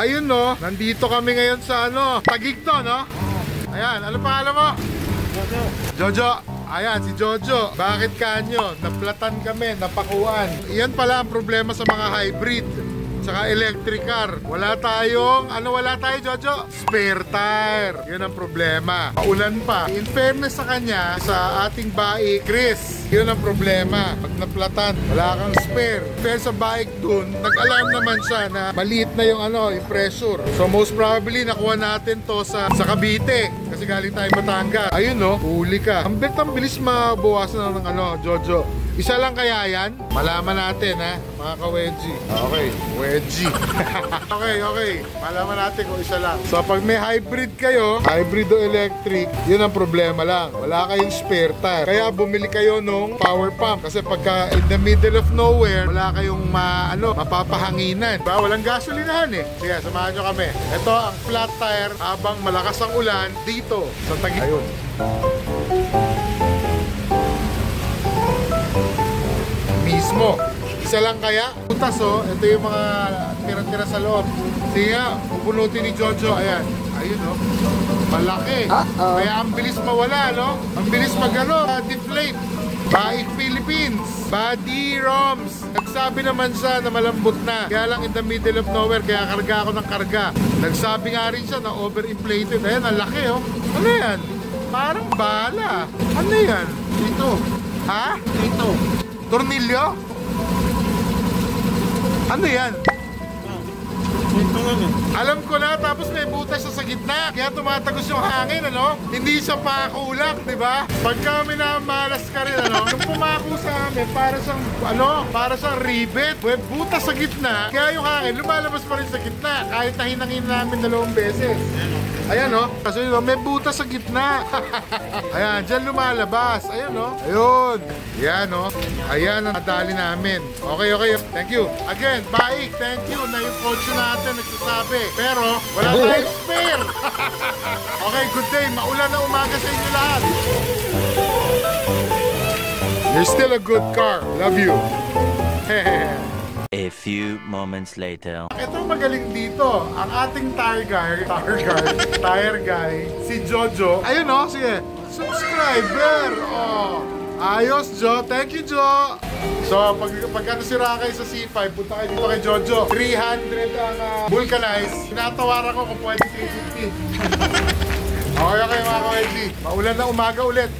Ayun no, nandito kami ngayon sa Taguig to, no? Ayan, ano pangalan mo? Jojo. Jojo. Ayan, si Jojo. Bakit kanyo? Naplatan kami, napakuan. Iyan pala ang problema sa mga hybrid tsaka electric car. Wala tayo, Jojo? Spare tire. Yun ang problema. Paulan pa. In fairness sa kanya, sa ating baik, Chris, yun ang problema. Pag naplatan, wala kang spare. Pero sa baik dun, nag-alarm naman siya na maliit na yung yung pressure. So most probably, nakuha natin to sa Cavite. Kasi galing tayo Batangas. Ayun no, huli ka. Ang bilis mabawasan ng Jojo. Isa lang kaya yan? Malaman natin ha, mga ka-wedgie. Okay, wedgie. Okay. Malaman natin kung isa lang. So pag may hybrid kayo, hybrid o electric, yun ang problema lang. Wala kayong spare tire. Kaya bumili kayo nung power pump. Kasi pagka in the middle of nowhere, wala kayong mapapahanginan. Diba? Walang gasolinahan eh. Sige, samahan nyo kami. Ito ang flat tire habang malakas ang ulan dito sa Taguig. Ayun. Mismo. Isa lang kaya? Butas ito yung mga tira-tira sa loob. Sige nga, pupunutin ni Jojo. Ayan. Ayun malaki. Kaya ang bilis mawala, no? Ang bilis deflate. Baik Philippines. Body ROMs. Nagsabi naman siya na malambot na. Kaya lang in the middle of nowhere, kaya karga ako ng karga. Nagsabi nga rin siya na overinflated. Ayan, ang laki Ano yan? Parang bala. Ano yan? Ito. Ha? Ito. Tornilyo? Ano yan? Ito nga Alam ko na, tapos may butas sa gitna. Kaya tumatagos yung hangin, Hindi siya pakulak, di ba? Pagka minamalas ka rin, Yung pumako sa amin, para siyang rivet. May butas sa gitna, kaya yung hangin lumalabas pa rin sa gitna. Kahit nahinangin namin 2 beses. Ayan, Kasi may butas sa gitna. Ayan, dyan lumalabas. Ayan, Ayun. Ayan, Ayan ang nadali namin. Okay. Thank you. Again, baik. Thank you na yung coach natin nagsasabi. Pero, wala tayong spare. Okay, good day. Maulan na umaga sa inyo lahat. You're still a good car. Love you. A few moments later. Ito magaling dito. Ang ating tire guy, si Jojo. Ayun sige. Subscriber. Ayos, Jo. Thank you, Jo. So, pag si Rakay sa C5, punta kayo dito kay Jojo. 300 ang vulcanize. Tinatawaran ko kung pwede 350. Okay, mga ka-wedgie. Maulan na umaga ulit.